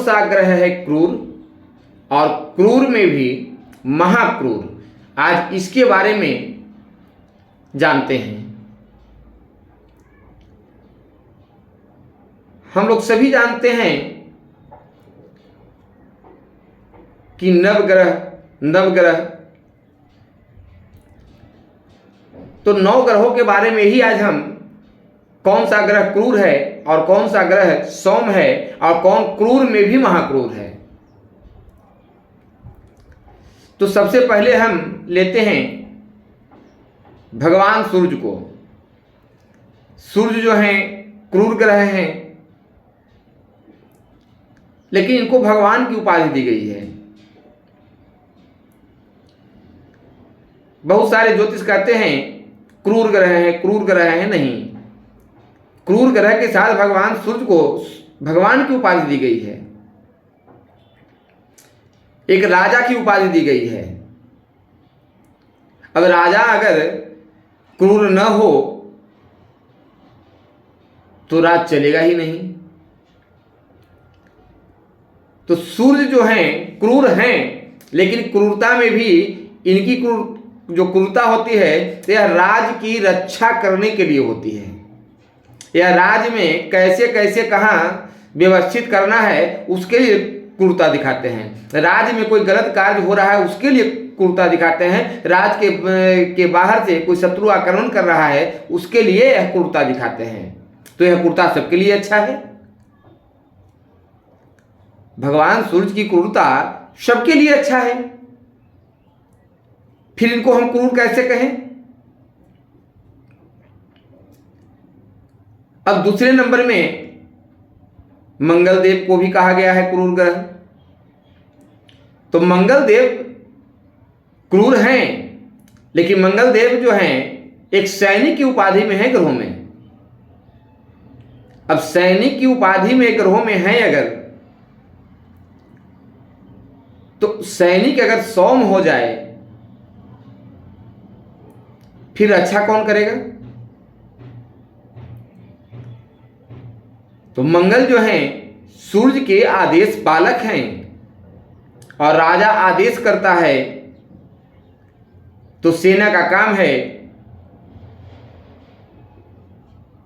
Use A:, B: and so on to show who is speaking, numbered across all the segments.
A: सा ग्रह है क्रूर, और क्रूर में भी महाक्रूर। आज इसके बारे में जानते हैं। हम लोग सभी जानते हैं कि नवग्रह तो 9 ग्रहों के बारे में ही आज हम कौन सा ग्रह क्रूर है और कौन सा ग्रह सौम्य है और कौन क्रूर में भी महाक्रूर है। तो सबसे पहले हम लेते हैं भगवान सूर्य को। सूर्य जो हैं क्रूर ग्रह हैं, लेकिन इनको भगवान की उपाधि दी गई है। बहुत सारे ज्योतिष कहते हैं क्रूर ग्रह है, क्रूर ग्रह है। नहीं, क्रूर ग्रह के साथ भगवान सूर्य को भगवान की उपाधि दी गई है, एक राजा की उपाधि दी गई है। अब राजा अगर क्रूर न हो तो राज चलेगा ही नहीं। तो सूर्य जो हैं क्रूर हैं, लेकिन क्रूरता में भी इनकी जो क्रूरता होती है यह राज की रक्षा करने के लिए होती है। यह राज में कैसे कैसे कहाँ व्यवस्थित करना है उसके लिए क्रूरता दिखाते हैं। राज्य में कोई गलत कार्य हो रहा है उसके लिए क्रूरता दिखाते हैं। राज के बाहर से कोई शत्रु आक्रमण कर रहा है उसके लिए यह क्रूरता दिखाते हैं। तो यह क्रूरता सबके लिए अच्छा है। भगवान सूर्य की क्रूरता सबके लिए अच्छा है, फिर इनको हम क्रूर कैसे कहें। अब दूसरे नंबर में मंगल देव को भी कहा गया है क्रूर ग्रह। तो मंगल देव क्रूर हैं, लेकिन मंगल देव जो हैं एक सैनिक की उपाधि में है ग्रहों में। अब सैनिक की उपाधि में ग्रहों में है अगर, तो सैनिक अगर सौम्य हो जाए फिर अच्छा कौन करेगा। तो मंगल जो हैं सूर्य के आदेश पालक हैं, और राजा आदेश करता है तो सेना का काम है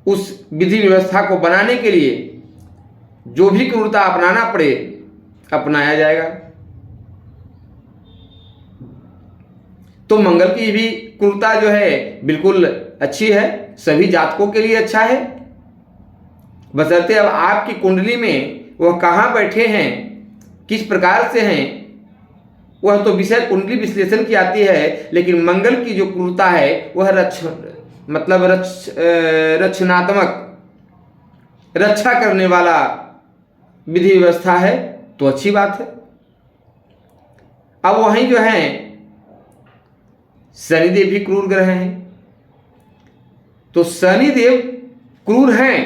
A: उस विधि व्यवस्था को बनाने के लिए जो भी क्रूरता अपनाना पड़े अपनाया जाएगा। तो मंगल की भी क्रूरता जो है बिल्कुल अच्छी है, सभी जातकों के लिए अच्छा है। बशर्ते अब आपकी कुंडली में वह कहाँ बैठे हैं, किस प्रकार से हैं, वह तो विषय कुंडली विश्लेषण की आती है। लेकिन मंगल की जो क्रूरता है वह रचनात्मक रक्षा करने वाला विधि व्यवस्था है, तो अच्छी बात है। अब वहीं जो है शनिदेव भी क्रूर ग्रह हैं। तो शनिदेव क्रूर हैं,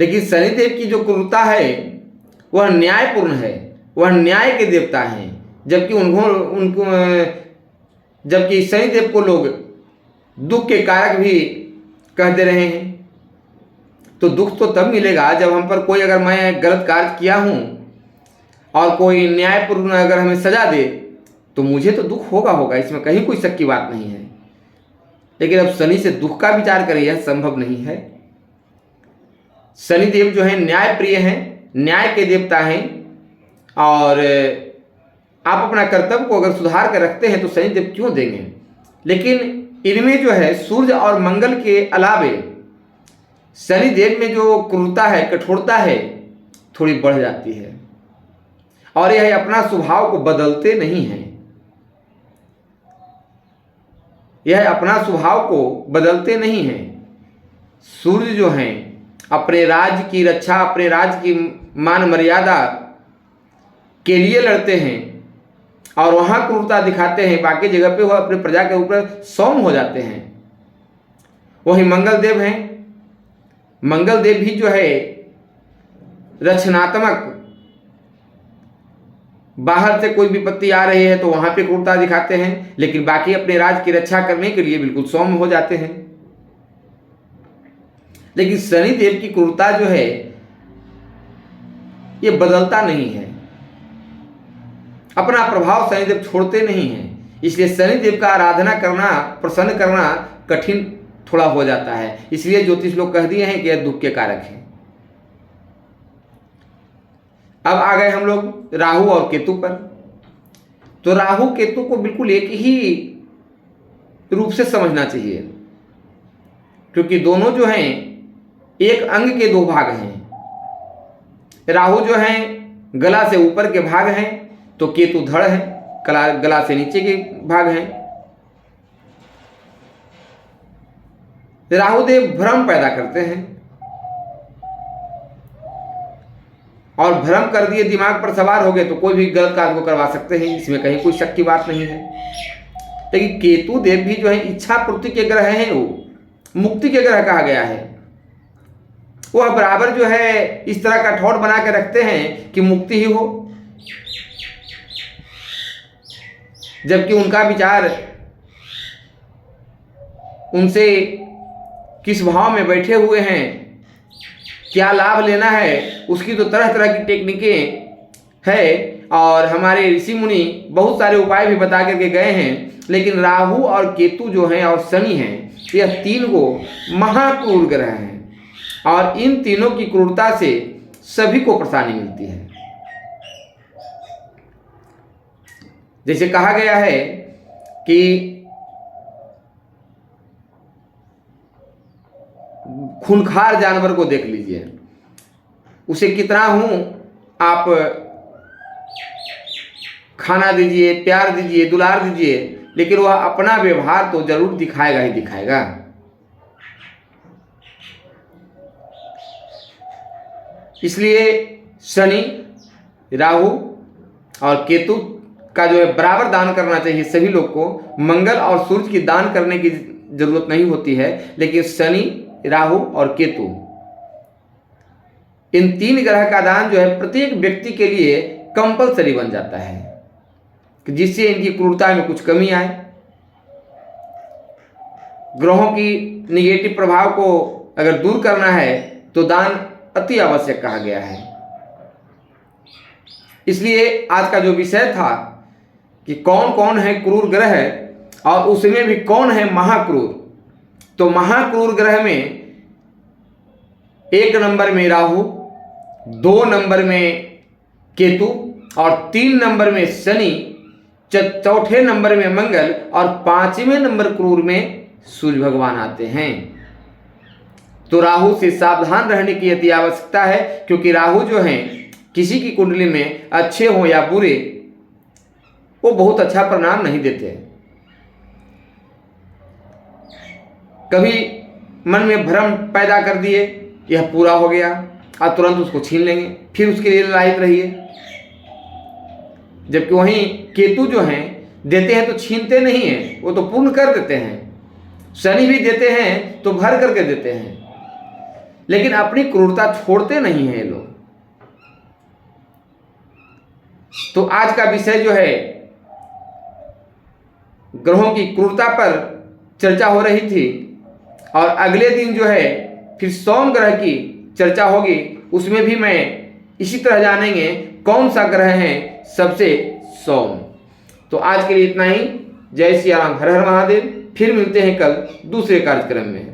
A: लेकिन शनिदेव की जो क्रूरता है वह न्यायपूर्ण है, वह न्याय के देवता हैं। जबकि शनिदेव को लोग दुख के कारक भी कह दे रहे हैं। तो दुख तो तब मिलेगा जब हम पर कोई, अगर मैं गलत कार्य किया हूं और कोई न्यायपूर्ण अगर हमें सजा दे तो मुझे तो दुख होगा, इसमें कहीं कोई शक की बात नहीं है। लेकिन अब शनि से दुख का विचार करें, यह संभव नहीं है। शनिदेव जो है न्याय प्रिय हैं, न्याय के देवता हैं, और आप अपना कर्तव्य को अगर सुधार कर रखते हैं तो शनिदेव क्यों देंगे। लेकिन इनमें जो है सूर्य और मंगल के अलावे शनिदेव में जो क्रूरता है, कठोरता है, थोड़ी बढ़ जाती है, और यह अपना स्वभाव को बदलते नहीं हैं। यह अपना स्वभाव को बदलते नहीं हैं। सूर्य जो हैं अपने राज्य की रक्षा, अपने राज्य की मान मर्यादा के लिए लड़ते हैं और वहां क्रूरता दिखाते हैं, बाकी जगह पे वह अपने प्रजा के ऊपर सौम्य हो जाते हैं। वही मंगल देव हैं। मंगल देव भी जो है रचनात्मक, बाहर से कोई विपत्ति आ रही है तो वहां पे क्रूरता दिखाते हैं, लेकिन बाकी अपने राज्य की रक्षा करने के लिए बिल्कुल सौम्य हो जाते हैं। लेकिन शनिदेव की क्रूरता जो है ये बदलता नहीं है, अपना प्रभाव शनिदेव छोड़ते नहीं हैं। इसलिए शनिदेव का आराधना करना, प्रसन्न करना कठिन थोड़ा हो जाता है। इसलिए ज्योतिष लोग कह दिए हैं कि यह दुख के कारक है। अब आ गए हम लोग राहु और केतु पर। तो राहु केतु को बिल्कुल एक ही रूप से समझना चाहिए, क्योंकि दोनों जो हैं एक अंग के दो भाग हैं। राहु जो है गला से ऊपर के भाग हैं, तो केतु धड़ है, गला से नीचे के भाग हैं। राहुदेव भ्रम पैदा करते हैं और भ्रम कर दिए, दिमाग पर सवार हो गए तो कोई भी गलत कार्य को करवा सकते हैं, इसमें कहीं कोई शक की बात नहीं है। लेकिन केतु देव भी जो है इच्छा पूर्ति के ग्रह हैं, वो मुक्ति के ग्रह कहा गया है। वह बराबर जो है इस तरह का ठौर बना के रखते हैं कि मुक्ति ही हो, जबकि उनका विचार उनसे किस भाव में बैठे हुए हैं, क्या लाभ लेना है, उसकी तो तरह तरह की टेक्निकें है। और हमारे ऋषि मुनि बहुत सारे उपाय भी बता करके गए हैं। लेकिन राहु और केतु जो हैं और शनि हैं, यह तीन को महाक्रूर ग्रह हैं और इन तीनों की क्रूरता से सभी को परेशानी मिलती है। जैसे कहा गया है कि खूंखार जानवर को देख लीजिए, उसे कितना हूं आप खाना दीजिए, प्यार दीजिए, दुलार दीजिए, लेकिन वह अपना व्यवहार तो जरूर दिखाएगा ही दिखाएगा। इसलिए शनि, राहु और केतु का जो है बराबर दान करना चाहिए सभी लोग को। मंगल और सूर्य की दान करने की जरूरत नहीं होती है, लेकिन शनि, राहु और केतु, इन तीन ग्रह का दान जो है प्रत्येक व्यक्ति के लिए कंपलसरी बन जाता है, जिससे इनकी क्रूरता में कुछ कमी आए। ग्रहों की निगेटिव प्रभाव को अगर दूर करना है तो दान अति आवश्यक कहा गया है। इसलिए आज का जो विषय था कि कौन कौन है क्रूर ग्रह और उसमें भी कौन है महाक्रूर, तो महाक्रूर ग्रह में 1 नंबर में राहु, 2 नंबर में केतु और 3 नंबर में शनि, 4थे नंबर में मंगल और 5वें नंबर क्रूर में सूर्य भगवान आते हैं। तो राहु से सावधान रहने की अति आवश्यकता है, क्योंकि राहु जो हैं किसी की कुंडली में अच्छे हो या बुरे, वो बहुत अच्छा परिणाम नहीं देते। कभी मन में भ्रम पैदा कर दिए, यह पूरा हो गया, और तुरंत उसको छीन लेंगे, फिर उसके लिए ललायित रहिए। जबकि वहीं केतु जो हैं देते हैं तो छीनते नहीं हैं, वो तो पूर्ण कर देते हैं। शनि भी देते हैं तो भर करके देते हैं, लेकिन अपनी क्रूरता छोड़ते नहीं हैं ये लोग। तो आज का विषय जो है ग्रहों की क्रूरता पर चर्चा हो रही थी, और अगले दिन जो है फिर सोम ग्रह की चर्चा होगी। उसमें भी मैं इसी तरह जानेंगे कौन सा ग्रह है सबसे सोम। तो आज के लिए इतना ही। जय श्री राम, हर हर महादेव। फिर मिलते हैं कल दूसरे कार्यक्रम में।